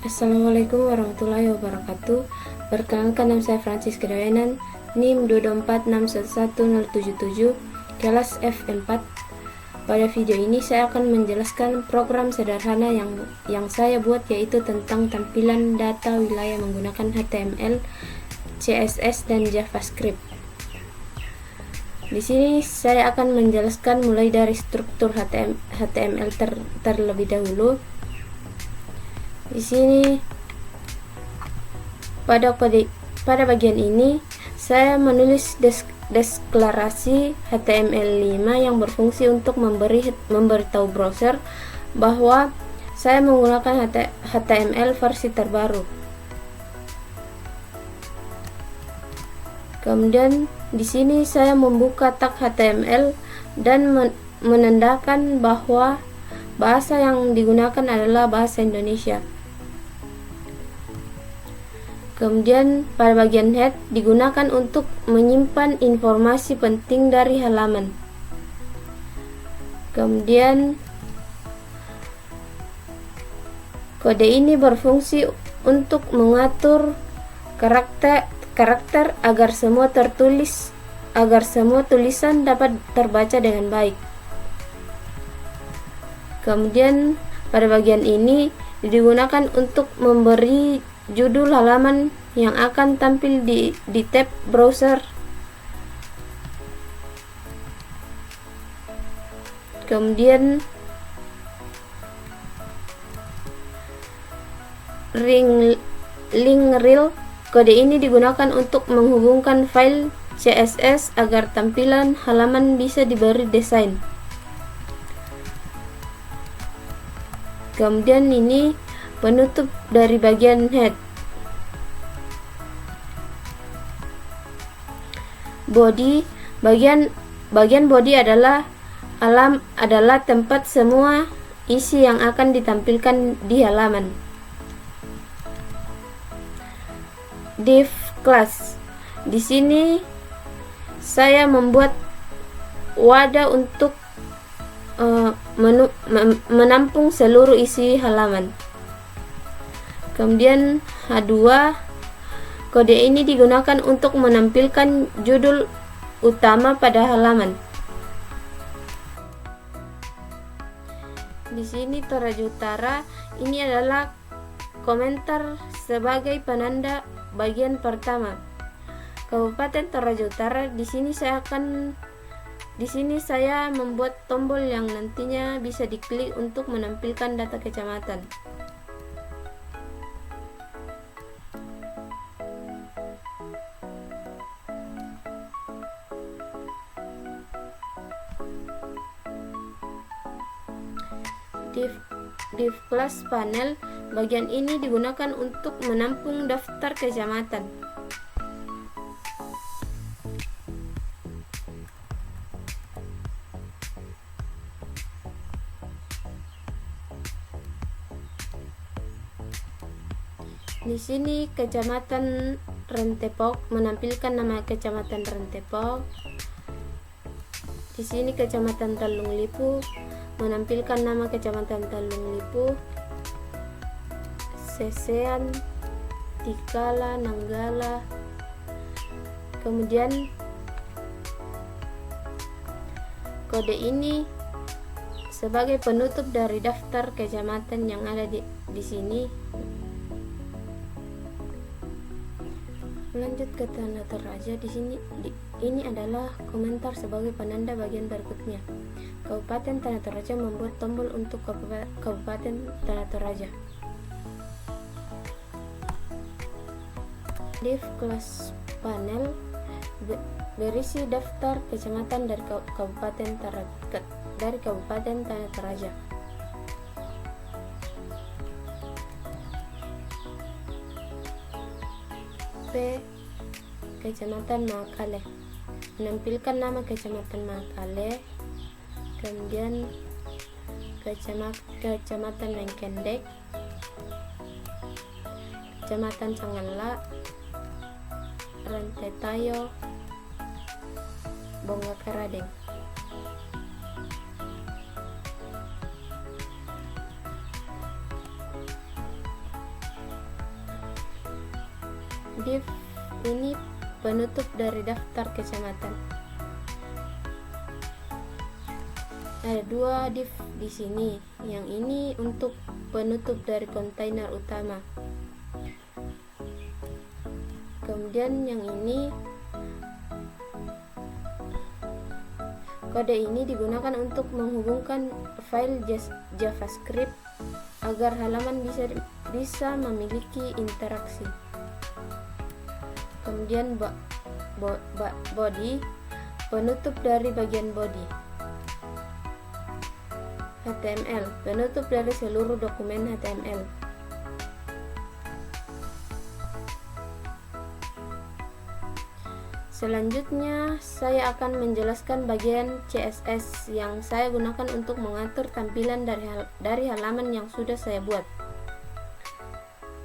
Assalamualaikum warahmatullahi wabarakatuh. Perkenalkan, nama saya Francis Kedawenan, NIM 224611077, kelas F4. Pada video ini saya akan menjelaskan program sederhana yang saya buat, yaitu tentang tampilan data wilayah menggunakan HTML, CSS, dan JavaScript. Di sini saya akan menjelaskan mulai dari struktur HTML terlebih dahulu. Di sini pada bagian ini saya menulis deklarasi HTML5 yang berfungsi untuk memberitahu browser bahwa saya menggunakan HTML versi terbaru. Kemudian di sini saya membuka tag HTML dan menandakan bahwa bahasa yang digunakan adalah bahasa Indonesia. Kemudian pada bagian head digunakan untuk menyimpan informasi penting dari halaman. Kemudian kode ini berfungsi untuk mengatur karakter agar semua tulisan dapat terbaca dengan baik. Kemudian pada bagian ini digunakan untuk memberi judul halaman yang akan tampil di tab browser. Kemudian link rel, kode ini digunakan untuk menghubungkan file CSS agar tampilan halaman bisa diberi desain. Kemudian ini penutup dari bagian head. Body, bagian body adalah tempat semua isi yang akan ditampilkan di halaman. Div class. Di sini saya membuat wadah untuk menampung seluruh isi halaman. Kemudian H2, kode ini digunakan untuk menampilkan judul utama pada halaman. Di sini Toraja Utara, ini adalah komentar sebagai penanda bagian pertama. Kabupaten Toraja Utara, di sini saya membuat tombol yang nantinya bisa diklik untuk menampilkan data kecamatan. Div class panel, bagian ini digunakan untuk menampung daftar kecamatan. Di sini Kecamatan Rentepok, menampilkan nama Kecamatan Rentepok. Di sini Kecamatan Talung Lipu, menampilkan nama Kecamatan Talung Lipu. Sesean, Tikala, Nanggala. Kemudian kode ini sebagai penutup dari daftar kecamatan yang ada di sini. Lanjut ke tanda Toraja. Di sini ini adalah komentar sebagai penanda bagian berikutnya. Kabupaten Tanah Toraja membuat tombol untuk Kabupaten Tanah Toraja. Div class panel berisi daftar kecamatan dari Kabupaten Tanah Toraja. P, Kecamatan Makale, menampilkan nama Kecamatan Makale. Kemudian Kecamatan Mengkendek, Kecamatan Sangala, Rantetayo, Bongakaradeng. div ini penutup dari daftar kecamatan. Ada 2 div di sini. Yang ini untuk penutup dari kontainer utama. Kemudian yang ini, kode ini digunakan untuk menghubungkan file JavaScript agar halaman bisa memiliki interaksi. Kemudian body, penutup dari bagian body. HTML, penutup dari seluruh dokumen HTML. Selanjutnya, saya akan menjelaskan bagian CSS yang saya gunakan untuk mengatur tampilan dari halaman yang sudah saya buat.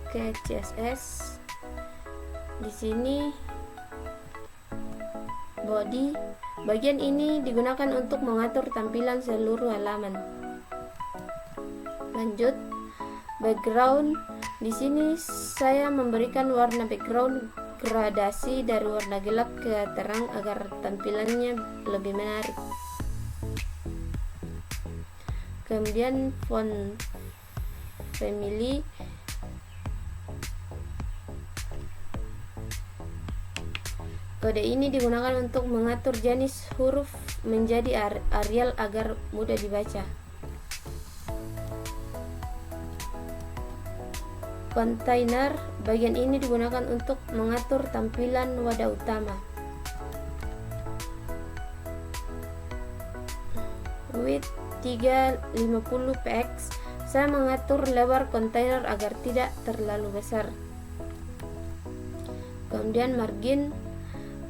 Oke, CSS. Di sini body, bagian ini digunakan untuk mengatur tampilan seluruh halaman. Lanjut, background. Di sini saya memberikan warna background gradasi dari warna gelap ke terang agar tampilannya lebih menarik. Kemudian font family, kode ini digunakan untuk mengatur jenis huruf menjadi Arial agar mudah dibaca. Container, bagian ini digunakan untuk mengatur tampilan wadah utama. Width 350 px, saya mengatur lebar kontainer agar tidak terlalu besar. Kemudian margin,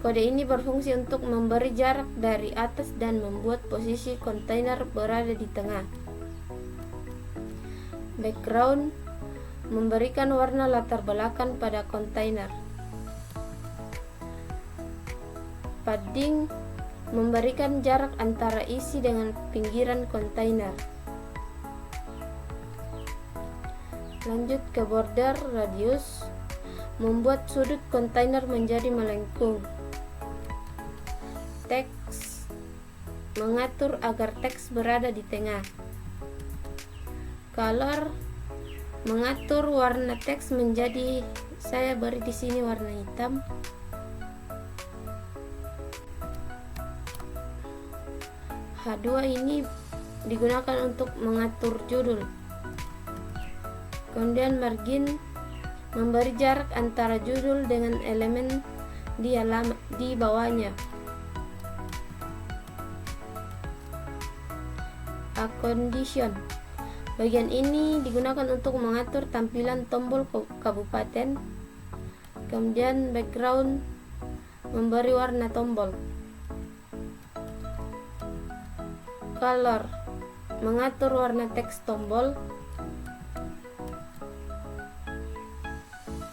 kode ini berfungsi untuk memberi jarak dari atas dan membuat posisi kontainer berada di tengah. Background, memberikan warna latar belakang pada kontainer. Padding, memberikan jarak antara isi dengan pinggiran kontainer. Lanjut ke border radius, membuat sudut kontainer menjadi melengkung. Teks, mengatur agar teks berada di tengah. Color, mengatur warna teks menjadi, saya beri di sini warna hitam. H2 ini digunakan untuk mengatur judul. Kemudian margin, memberi jarak antara judul dengan elemen di bawahnya. A condition, bagian ini digunakan untuk mengatur tampilan tombol kabupaten. Kemudian background, memberi warna tombol. Color, mengatur warna teks tombol.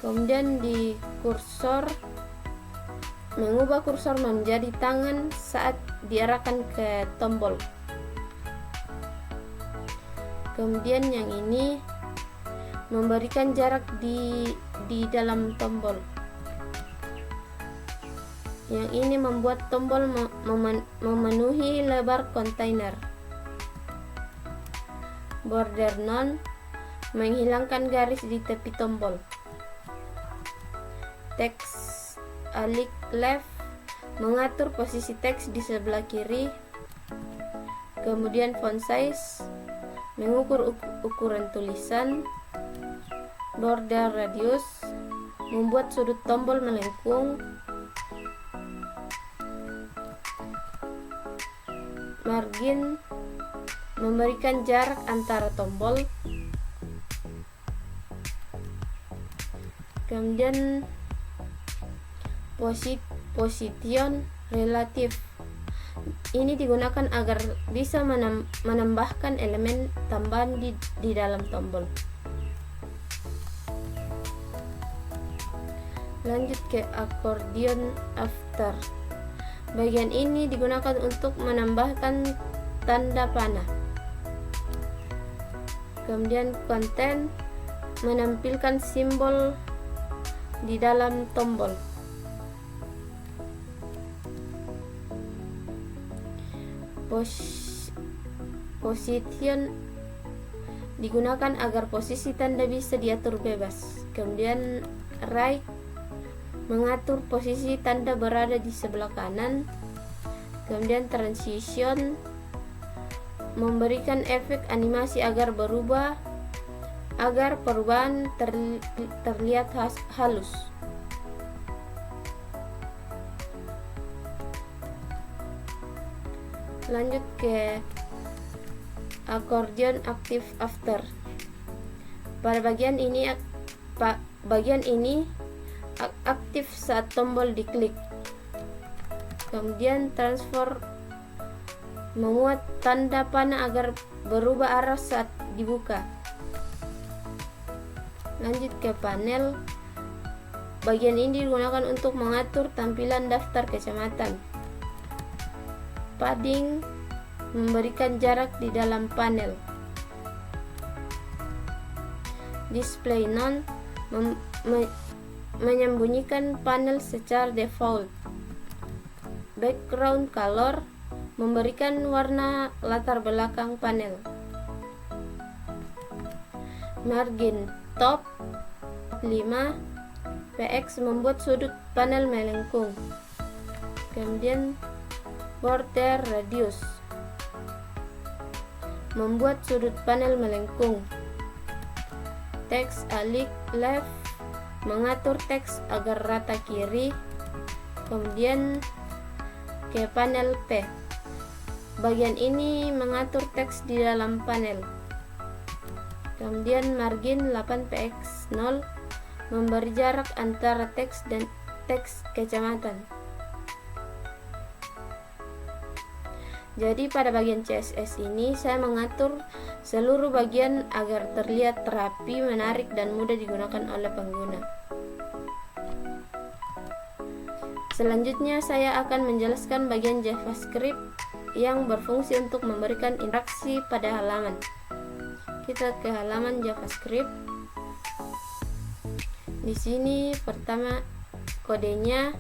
Kemudian di kursor, mengubah kursor menjadi tangan saat diarahkan ke tombol. Kemudian yang ini memberikan jarak di dalam tombol. Yang ini membuat tombol memenuhi lebar kontainer. Border none, menghilangkan garis di tepi tombol. Text alik left, mengatur posisi teks di sebelah kiri. Kemudian font size, mengukur ukuran tulisan. Border radius, membuat sudut tombol melengkung. Margin, memberikan jarak antara tombol. Kemudian position relatif, ini digunakan agar bisa menambahkan elemen tambahan di dalam tombol. Lanjut ke accordion after, bagian ini digunakan untuk menambahkan tanda panah. Kemudian content, menampilkan simbol di dalam tombol. Position digunakan agar posisi tanda bisa diatur bebas. Kemudian right mengatur posisi tanda berada di sebelah kanan. Kemudian transition memberikan efek animasi agar perubahan terlihat halus. Lanjut ke accordion active after. Pada bagian ini aktif saat tombol diklik. Kemudian transfer memuat tanda panah agar berubah arah saat dibuka. Lanjut ke panel. Bagian ini digunakan untuk mengatur tampilan daftar kecamatan. Padding memberikan jarak di dalam panel. Display none menyembunyikan panel secara default. Background color memberikan warna latar belakang panel. Margin top 5 px membuat sudut panel melengkung. Kemudian border radius membuat sudut panel melengkung. Text alik left mengatur teks agar rata kiri. Kemudian ke panel P. Bagian ini mengatur teks di dalam panel. Kemudian margin 8px 0 memberi jarak antara teks dan teks kecamatan. Jadi pada bagian CSS ini saya mengatur seluruh bagian agar terlihat rapi, menarik, dan mudah digunakan oleh pengguna. Selanjutnya saya akan menjelaskan bagian JavaScript yang berfungsi untuk memberikan interaksi pada halaman. Kita ke halaman JavaScript. Di sini pertama kodenya.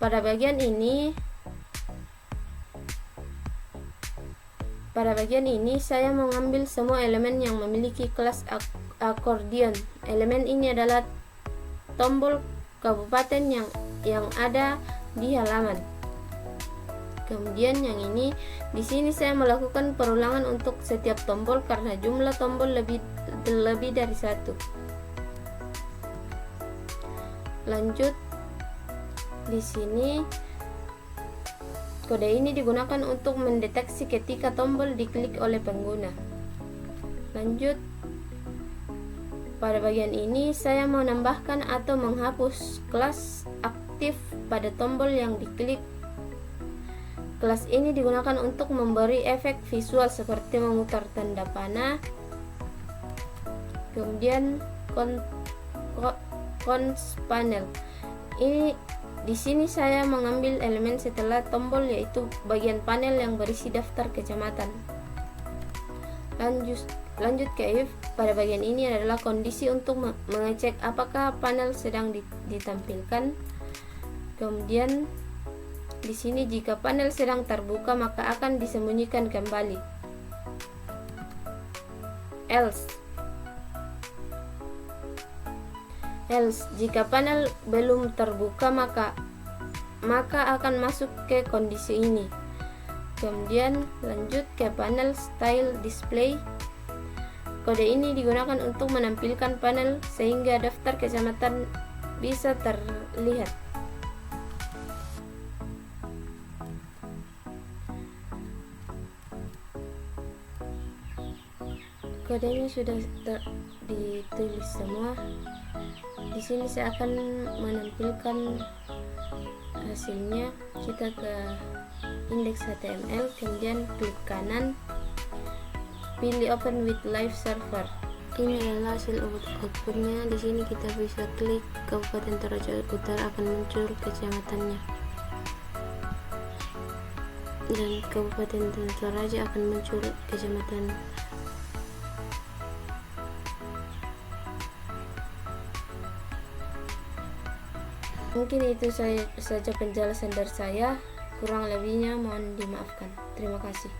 Pada bagian ini saya mengambil semua elemen yang memiliki kelas accordion. Elemen ini adalah tombol kabupaten yang ada di halaman. Kemudian yang ini, di sini saya melakukan perulangan untuk setiap tombol karena jumlah tombol lebih dari satu. Lanjut, di sini kode ini digunakan untuk mendeteksi ketika tombol diklik oleh pengguna. Lanjut, pada bagian ini saya mau menambahkan atau menghapus kelas aktif pada tombol yang diklik. Kelas ini digunakan untuk memberi efek visual seperti memutar tanda panah. Kemudian cons panel. Di sini saya mengambil elemen setelah tombol, yaitu bagian panel yang berisi daftar kecamatan. Lanjut ke if. Pada bagian ini adalah kondisi untuk mengecek apakah panel sedang ditampilkan. Kemudian di sini jika panel sedang terbuka maka akan disembunyikan kembali. Else jika panel belum terbuka maka akan masuk ke kondisi ini. Kemudian lanjut ke panel style display. Kode ini digunakan untuk menampilkan panel sehingga daftar kecamatan bisa terlihat. Kodenya sudah ditulis semua. Di sini saya akan menampilkan hasilnya. Kita ke index.html, kemudian klik kanan, pilih open with live server. Ini adalah hasil outputnya. Di sini kita bisa klik Kabupaten Toraja Utara, akan muncul kecamatannya, dan Kabupaten Toraja akan muncul kecamatan. Mungkin itu saja penjelasan dari saya. Kurang lebihnya mohon dimaafkan. Terima kasih.